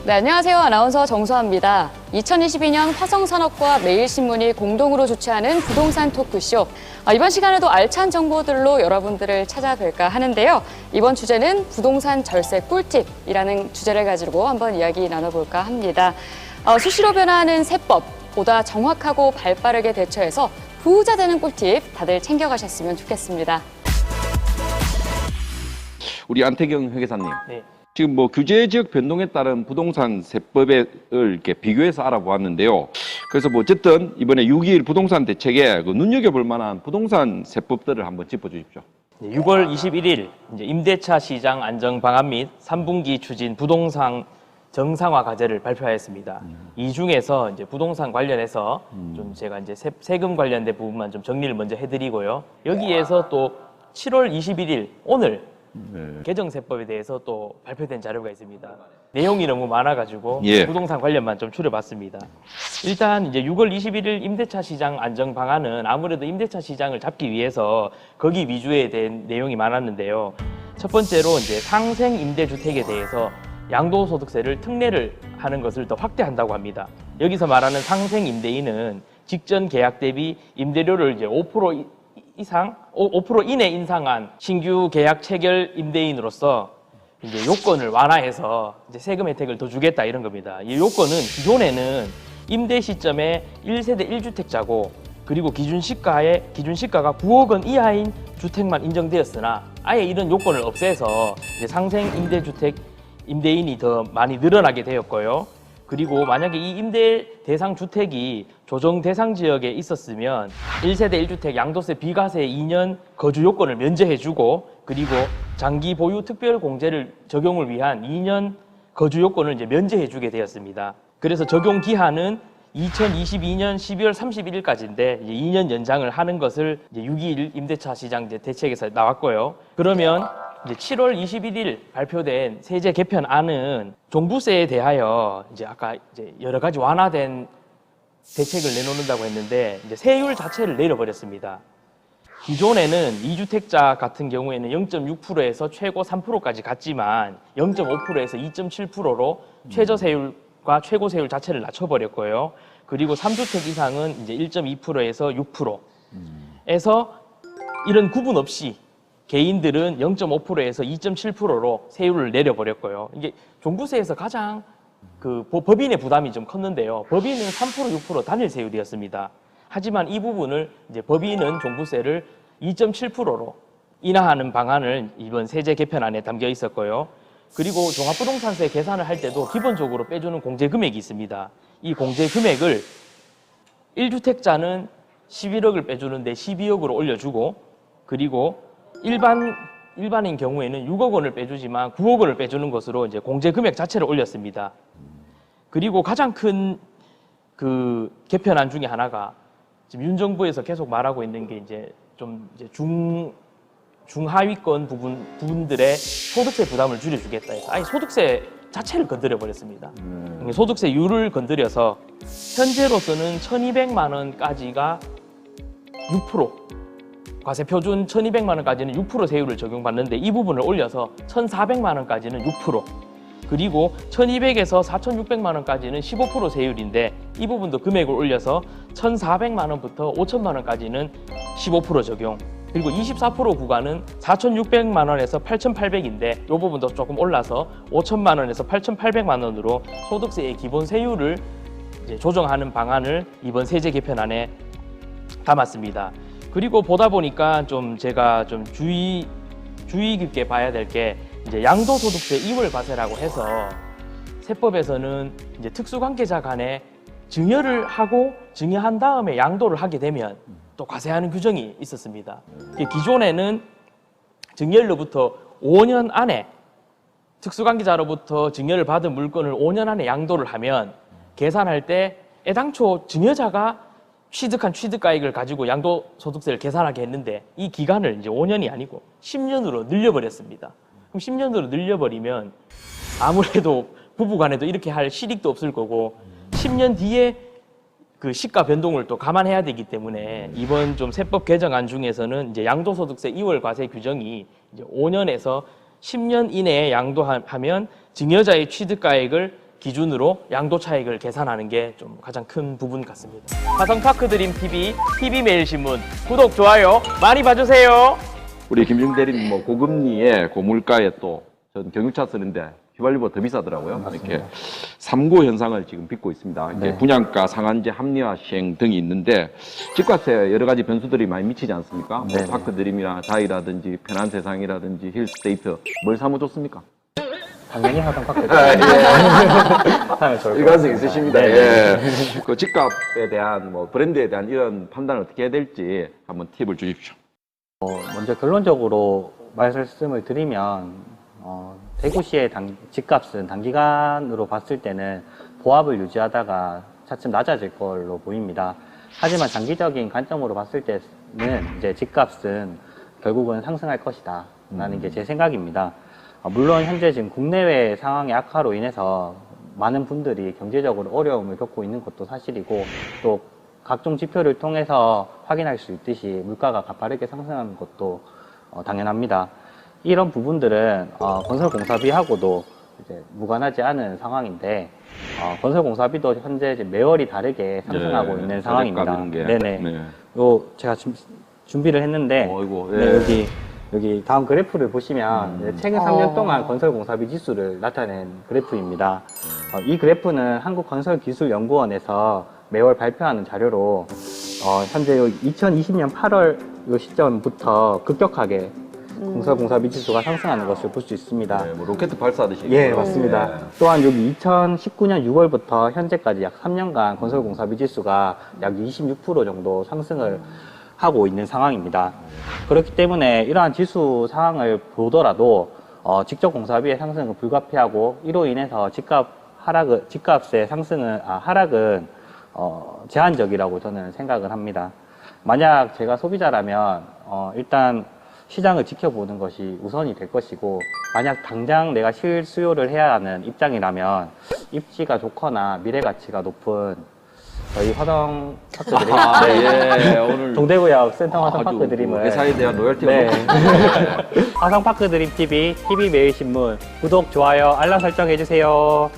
네, 안녕하세요. 아나운서 정수아입니다. 2022년 화성산업과 매일신문이 공동으로 주최하는 부동산 토크쇼. 이번 시간에도 알찬 정보들로 여러분들을 찾아뵐까 하는데요. 이번 주제는 부동산 절세 꿀팁이라는 주제를 가지고 한번 이야기 나눠볼까 합니다. 수시로 변화하는 세법, 보다 정확하고 발빠르게 대처해서 부자 되는 꿀팁 다들 챙겨가셨으면 좋겠습니다. 우리 안태경 회계사님. 네. 지금 규제 지역 변동에 따른 부동산 세법을 이렇게 비교해서 알아보았는데요. 그래서 어쨌든 이번에 6.21 부동산 대책에 눈여겨볼 만한 부동산 세법들을 한번 짚어주십시오. 6월 21일 임대차 시장 안정 방안 및 3분기 추진 부동산 정상화 과제를 발표하였습니다. 이 중에서 이제 부동산 관련해서 좀 제가 이제 세금 관련된 부분만 좀 정리를 먼저 해드리고요. 여기에서 또 7월 21일 오늘 개정세법에 대해서 또 발표된 자료가 있습니다. 내용이 너무 많아가지고 부동산 관련만 좀 추려봤습니다. 일단 이제 6월 21일 임대차 시장 안정 방안은 아무래도 임대차 시장을 잡기 위해서 거기 위주에 대한 내용이 많았는데요. 첫 번째로 이제 상생 임대주택에 대해서 양도소득세를 특례를 하는 것을 더 확대한다고 합니다. 여기서 말하는 상생 임대인은 직전 계약 대비 임대료를 이제 5% 이상, 5% 이내 인상한 신규 계약 체결 임대인으로서 이제 요건을 완화해서 이제 세금 혜택을 더 주겠다 이런 겁니다. 이 요건은 기존에는 임대 시점에 1세대 1주택자고 그리고 기준 시가가 9억 원 이하인 주택만 인정되었으나 아예 이런 요건을 없애서 이제 상생 임대주택 임대인이 더 많이 늘어나게 되었고요. 그리고 만약에 이 임대 대상 주택이 조정 대상 지역에 있었으면 1세대 1주택 양도세 비과세 2년 거주 요건을 면제해주고 그리고 장기 보유 특별 공제를 적용을 위한 2년 거주 요건을 이제 면제해주게 되었습니다. 그래서 적용 기한은 2022년 12월 31일까지인데 이제 2년 연장을 하는 것을 이제 6.21 임대차 시장 대책에서 나왔고요. 그러면 이제 7월 21일 발표된 세제 개편안은 종부세에 대하여 이제 아까 이제 여러 가지 완화된 대책을 내놓는다고 했는데 이제 세율 자체를 내려버렸습니다. 기존에는 2주택자 같은 경우에는 0.6%에서 최고 3%까지 갔지만 0.5%에서 2.7%로 최저 세율과 최고 세율 자체를 낮춰버렸고요. 그리고 3주택 이상은 이제 1.2%에서 6%에서 이런 구분 없이 개인들은 0.5%에서 2.7%로 세율을 내려버렸고요. 이게 종부세에서 가장 법인의 부담이 좀 컸는데요. 법인은 3%, 6% 단일 세율이었습니다. 하지만 이 부분을 이제 법인은 종부세를 2.7%로 인하하는 방안을 이번 세제 개편안에 담겨 있었고요. 그리고 종합부동산세 계산을 할 때도 기본적으로 빼주는 공제 금액이 있습니다. 이 공제 금액을 1주택자는 11억을 빼주는데 12억으로 올려주고 그리고 일반인 경우에는 6억 원을 빼주지만 9억 원을 빼주는 것으로 이제 공제 금액 자체를 올렸습니다. 그리고 가장 큰 개편안 중에 하나가 지금 윤 정부에서 계속 말하고 있는 게 이제 좀 이제 중하위권 부분들의 소득세 부담을 줄여주겠다 해서 아예 소득세 자체를 건드려 버렸습니다. 소득세율을 건드려서 현재로서는 1,200만 원까지가 6%. 과세 표준 1,200만 원까지는 6% 세율을 적용받는데 이 부분을 올려서 1,400만 원까지는 6%, 그리고 1,200에서 4,600만 원까지는 15% 세율인데 이 부분도 금액을 올려서 1,400만 원부터 5,000만 원까지는 15% 적용. 그리고 24% 구간은 4,600만 원에서 8,800인데 이 부분도 조금 올라서 5,000만 원에서 8,800만 원으로 소득세의 기본 세율을 이제 조정하는 방안을 이번 세제 개편안에 담았습니다. 그리고 보다 보니까 좀 제가 좀 주의 깊게 봐야 될 게 이제 양도소득세 이월 과세라고 해서 세법에서는 이제 특수관계자 간에 증여를 하고 증여한 다음에 양도를 하게 되면 또 과세하는 규정이 있었습니다. 기존에는 증여일로부터 5년 안에 특수관계자로부터 증여를 받은 물건을 5년 안에 양도를 하면 계산할 때 애당초 증여자가 취득한 취득가액을 가지고 양도소득세를 계산하게 했는데 이 기간을 이제 5년이 아니고 10년으로 늘려버렸습니다. 그럼 10년으로 늘려버리면 아무래도 부부간에도 이렇게 할 실익도 없을 거고 10년 뒤에 그 시가 변동을 또 감안해야 되기 때문에 이번 좀 세법 개정안 중에서는 이제 양도소득세 이월 과세 규정이 이제 5년에서 10년 이내에 양도하면 증여자의 취득가액을 기준으로 양도 차익을 계산하는 게 좀 가장 큰 부분 같습니다. 화성파크 드림 TV, TV매일신문 구독, 좋아요 많이 봐주세요. 우리 김중 대리님 뭐 고금리에 고물가에 또 전 경유차 쓰는데 휘발유보다 더 비싸더라고요. 이렇게 삼고 현상을 지금 빚고 있습니다. 이렇게 네. 분양가 상한제 합리화 시행 등이 있는데 집값에 여러 가지 변수들이 많이 미치지 않습니까? 뭐 네. 파크드림이나 자이라든지 편한 세상이라든지 힐스테이트 뭘 사면 좋습니까? 당연히 화성파크 하면 좋을 것 일관성 같습니다. 있으십니다. 네. 예. 그 집값에 대한 뭐 브랜드에 대한 이런 판단을 어떻게 해야 될지 한번 팁을 주십시오. 먼저 결론적으로 말씀을 드리면 대구시의 집값은 단기간으로 봤을 때는 보합을 유지하다가 차츰 낮아질 걸로 보입니다. 하지만 장기적인 관점으로 봤을 때는 이제 집값은 결국은 상승할 것이다 라는 게 제 생각입니다. 물론 현재 지금 국내외 상황의 악화로 인해서 많은 분들이 경제적으로 어려움을 겪고 있는 것도 사실이고, 또 각종 지표를 통해서 확인할 수 있듯이 물가가 가파르게 상승하는 것도 당연합니다. 이런 부분들은 건설공사비하고도 이제 무관하지 않은 상황인데, 건설공사비도 현재 이제 매월이 다르게 상승하고 네, 있는 상황입니다. 저작가 이런 게. 네네. 네. 요 제가 준비를 했는데, 어이구, 네, 예. 여기 다음 그래프를 보시면 이제 최근 3년 동안 건설공사비 지수를 나타낸 그래프입니다. 이 그래프는 한국건설기술연구원에서 매월 발표하는 자료로 현재 2020년 8월 요 시점부터 급격하게 건설공사비 지수가 상승하는 것을 볼 수 있습니다. 네, 뭐 로켓 발사하듯이. 예, 맞습니다. 예. 또한 여기 2019년 6월부터 현재까지 약 3년간 건설공사비 지수가 약 26% 정도 상승을 하고 있는 상황입니다. 그렇기 때문에 이러한 지수 상황을 보더라도 직접 공사비의 상승은 불가피하고, 이로 인해서 집값의 하락은 제한적이라고 저는 생각을 합니다. 만약 제가 소비자라면 일단 시장을 지켜보는 것이 우선이 될 것이고, 만약 당장 내가 실수요를 해야 하는 입장이라면 입지가 좋거나 미래 가치가 높은 저희 화성파크들이 예, 오늘 동대구역 센터 아주 화성파크 드림을 그 회사에 대한 로열티가 네. 높습니다. 화성파크 드림 TV, TV매일신문 구독, 좋아요, 알람 설정해 주세요.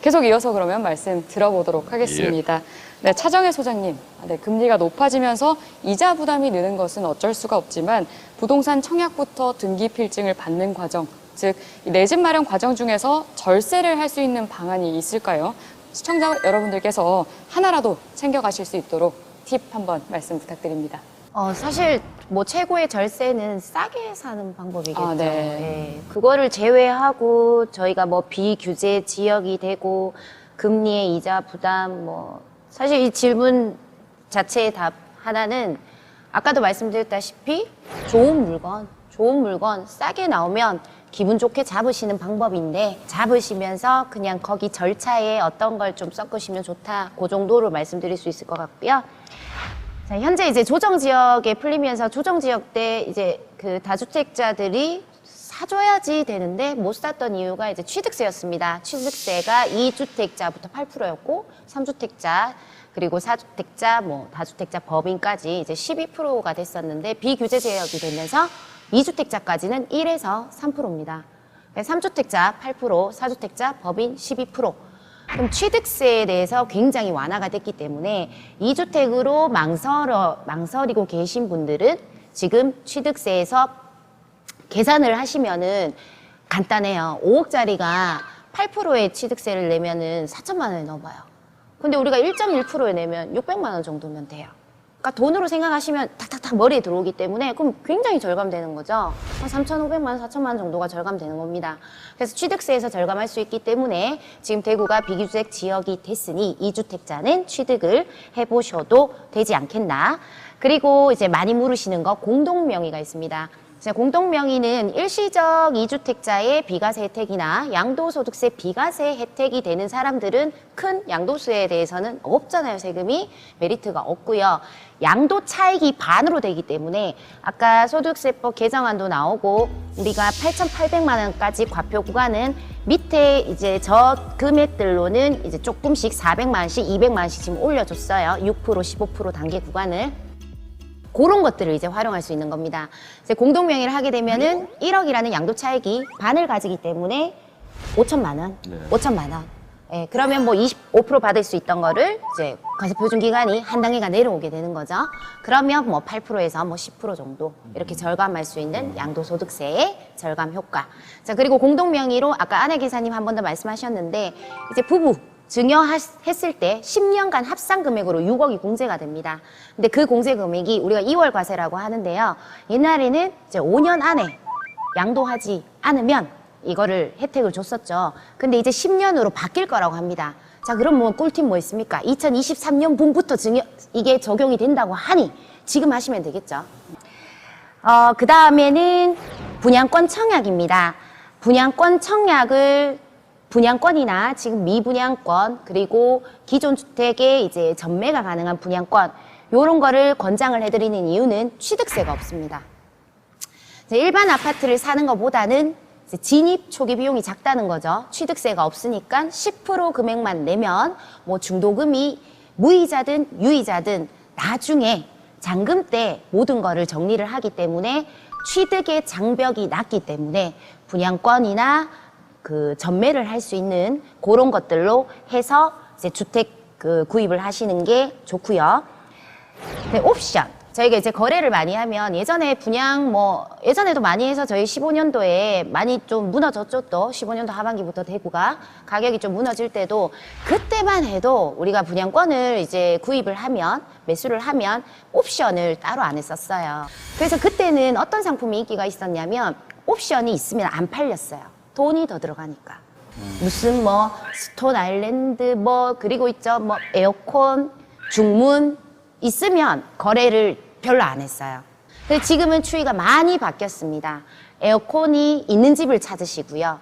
계속 이어서 그러면 말씀 들어보도록 하겠습니다. 네, 차정혜 소장님, 네, 금리가 높아지면서 이자 부담이 느는 것은 어쩔 수가 없지만 부동산 청약부터 등기 필증을 받는 과정, 즉 내 집 마련 과정 중에서 절세를 할 수 있는 방안이 있을까요? 시청자 여러분들께서 하나라도 챙겨가실 수 있도록 팁 한번 말씀 부탁드립니다. 사실 뭐 최고의 절세는 싸게 사는 방법이겠죠. 아, 네. 예, 그거를 제외하고 저희가 뭐 비규제 지역이 되고 금리의 이자 부담, 뭐 사실 이 질문 자체의 답 하나는 아까도 말씀드렸다시피 좋은 물건 싸게 나오면 기분 좋게 잡으시는 방법인데, 잡으시면서 그냥 거기 절차에 어떤 걸 좀 섞으시면 좋다, 그 정도로 말씀드릴 수 있을 것 같고요. 자, 현재 이제 조정 지역에 풀리면서 조정 지역 때 이제 그 다주택자들이 사줘야지 되는데 못 샀던 이유가 이제 취득세였습니다. 취득세가 2주택자부터 8%였고 3주택자 그리고 4주택자, 뭐 다주택자 법인까지 이제 12%가 됐었는데, 비규제 지역이 되면서 2주택자까지는 1에서 3%입니다. 3주택자 8%, 4주택자 법인 12%. 그럼 취득세에 대해서 굉장히 완화가 됐기 때문에 2주택으로 망설이고 계신 분들은 지금 취득세에서 계산을 하시면은 간단해요. 5억짜리가 8%의 취득세를 내면은 4천만 원이 넘어요. 근데 우리가 1.1%에 내면 600만 원 정도면 돼요. 그러니까 돈으로 생각하시면 탁탁탁 머리에 들어오기 때문에 그럼 굉장히 절감되는 거죠. 한 3,500만 원, 4천만 원 정도가 절감되는 겁니다. 그래서 취득세에서 절감할 수 있기 때문에 지금 대구가 비규제 지역이 됐으니 2주택자는 취득을 해보셔도 되지 않겠나. 그리고 이제 많이 물으시는 거 공동명의가 있습니다. 공동명의는 일시적 2주택자의 비과세 혜택이나 양도소득세 비과세 혜택이 되는 사람들은 큰 양도세에 대해서는 없잖아요. 세금이 메리트가 없고요. 양도 차익이 반으로 되기 때문에 아까 소득세법 개정안도 나오고 우리가 8,800만 원까지 과표 구간은 밑에 이제 저 금액들로는 이제 조금씩 400만 원씩 200만 원씩 지금 올려줬어요. 6% 15% 단계 구간을. 그런 것들을 이제 활용할 수 있는 겁니다. 이제 공동명의를 하게 되면은 1억이라는 양도 차익이 반을 가지기 때문에 5천만 원. 네. 5천만 원. 예, 그러면 뭐 25% 받을 수 있던 거를 이제 과세표준 기간이 한 단계가 내려오게 되는 거죠. 그러면 뭐 8%에서 뭐 10% 정도 이렇게 절감할 수 있는 양도소득세의 절감 효과. 자, 그리고 공동명의로 아까 아내 기사님 한 번 더 말씀하셨는데 이제 부부 증여했을 때 10년간 합산 금액으로 6억이 공제가 됩니다. 근데 그 공제 금액이 우리가 2월 과세라고 하는데요. 옛날에는 이제 5년 안에 양도하지 않으면 이거를 혜택을 줬었죠. 근데 이제 10년으로 바뀔 거라고 합니다. 자, 그럼 뭐 꿀팁 뭐 있습니까? 2023년 분부터 이게 적용이 된다고 하니 지금 하시면 되겠죠. 그 다음에는 분양권 청약입니다. 분양권 청약을 분양권이나 지금 미분양권 그리고 기존 주택에 이제 전매가 가능한 분양권 요런 거를 권장을 해드리는 이유는 취득세가 없습니다. 일반 아파트를 사는 것보다는 진입 초기 비용이 작다는 거죠. 취득세가 없으니까 10% 금액만 내면 뭐 중도금이 무이자든 유이자든 나중에 잔금 때 모든 거를 정리를 하기 때문에 취득의 장벽이 낮기 때문에 분양권이나 그 전매를 할 수 있는 그런 것들로 해서 이제 주택 구입을 하시는 게 좋고요. 네, 옵션. 저희가 이제 거래를 많이 하면 예전에 분양 예전에도 많이 해서 저희 15년도에 많이 좀 무너졌죠. 또 15년도 하반기부터 대구가 가격이 좀 무너질 때도 그때만 해도 우리가 분양권을 이제 구입을 하면 매수를 하면 옵션을 따로 안 했었어요. 그래서 그때는 어떤 상품이 인기가 있었냐면 옵션이 있으면 안 팔렸어요. 돈이 더 들어가니까. 무슨 스톤 아일랜드 그리고 있죠. 에어컨, 중문 있으면 거래를 별로 안 했어요. 근데 지금은 추이가 많이 바뀌었습니다. 에어컨이 있는 집을 찾으시고요.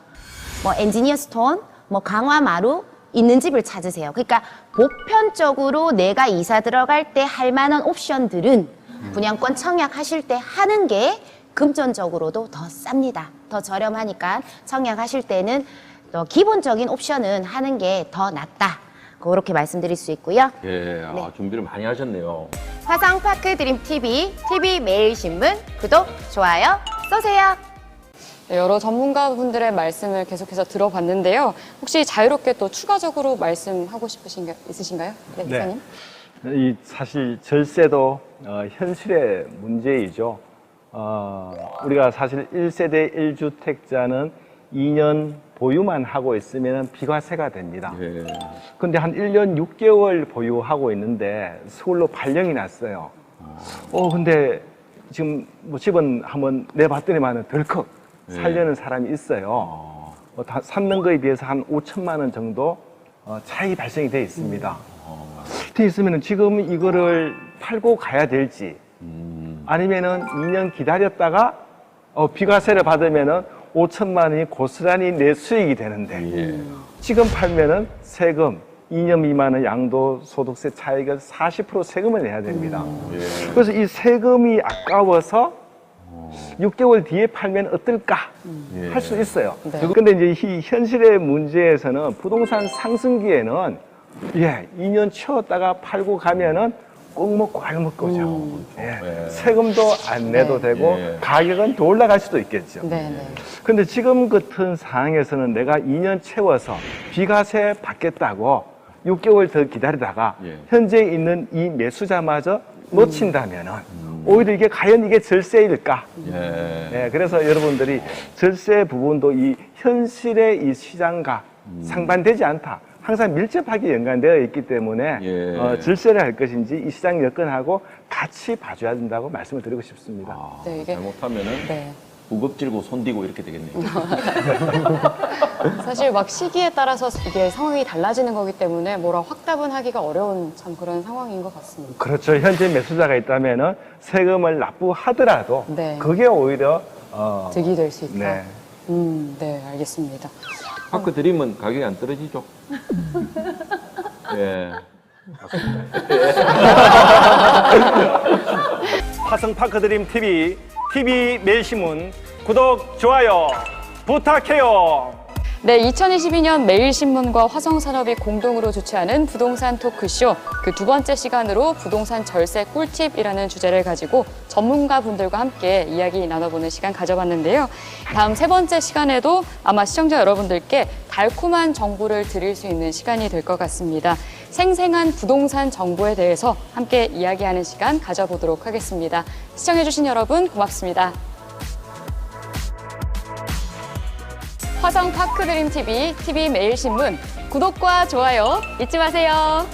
엔지니어 스톤, 강화마루 있는 집을 찾으세요. 그러니까 보편적으로 내가 이사 들어갈 때 할 만한 옵션들은 분양권 청약하실 때 하는 게 금전적으로도 더 쌉니다. 더 저렴하니까 청약하실 때는 또 기본적인 옵션은 하는 게 더 낫다. 그렇게 말씀드릴 수 있고요. 예, 네. 준비를 많이 하셨네요. 화성파크 드림 TV, TV 매일신문 구독, 좋아요 쏘세요. 네, 여러 전문가분들의 말씀을 계속해서 들어봤는데요. 혹시 자유롭게 또 추가적으로 말씀하고 싶으신 게 있으신가요? 네, 기사님. 이 사실 절세도 현실의 문제이죠. 우리가 사실 1세대 1주택자는 2년 보유만 하고 있으면 비과세가 됩니다. 예. 근데 한 1년 6개월 보유하고 있는데 서울로 발령이 났어요. 근데 지금 집은 한번 내봤더니만 덜컥 살려는 사람이 있어요. 샀는 거에 비해서 한 5천만 원 정도 차익이 발생이 돼 있습니다. 돼 있으면 지금 이거를 팔고 가야 될지 아니면은 2년 기다렸다가 비과세를 받으면은 5천만 원이 고스란히 내 수익이 되는데 지금 팔면은 세금 2년 미만의 양도소득세 차익을 40% 세금을 내야 됩니다. 그래서 이 세금이 아까워서 6개월 뒤에 팔면 어떨까 할 수 있어요. 근데 이제 이 현실의 문제에서는 부동산 상승기에는 2년 채웠다가 팔고 가면은 꼭 먹고 알 먹고죠. 세금도 안 내도 되고 가격은 더 올라갈 수도 있겠죠. 근데 지금 같은 상황에서는 내가 2년 채워서 비과세 받겠다고 6개월 더 기다리다가 현재 있는 이 매수자마저 놓친다면은 오히려 이게 과연 이게 절세일까? 그래서 여러분들이 절세 부분도 이 현실의 이 시장과 상반되지 않다. 항상 밀접하게 연관되어 있기 때문에 절세를 할 것인지 이 시장 여건하고 같이 봐줘야 된다고 말씀을 드리고 싶습니다. 네, 이게 잘못하면은 무겁질고 손디고 이렇게 되겠네요. 사실 막 시기에 따라서 이게 상황이 달라지는 거기 때문에 뭐라 확답은 하기가 어려운 참 그런 상황인 것 같습니다. 그렇죠. 현재 매수자가 있다면은 세금을 납부하더라도 그게 오히려 득이 될 수 있다. 네. 네, 알겠습니다. 파크 드림은 가격이 안 떨어지죠? 화성파크 드림 TV, TV 매일신문 구독, 좋아요 부탁해요. 네, 2022년 매일신문과 화성산업이 공동으로 주최하는 부동산 토크쇼 그 두 번째 시간으로 부동산 절세 꿀팁이라는 주제를 가지고 전문가분들과 함께 이야기 나눠보는 시간 가져봤는데요. 다음 세 번째 시간에도 아마 시청자 여러분들께 달콤한 정보를 드릴 수 있는 시간이 될 것 같습니다. 생생한 부동산 정보에 대해서 함께 이야기하는 시간 가져보도록 하겠습니다. 시청해주신 여러분 고맙습니다. 화성 파크드림 TV, TV 매일신문 구독과 좋아요 잊지 마세요.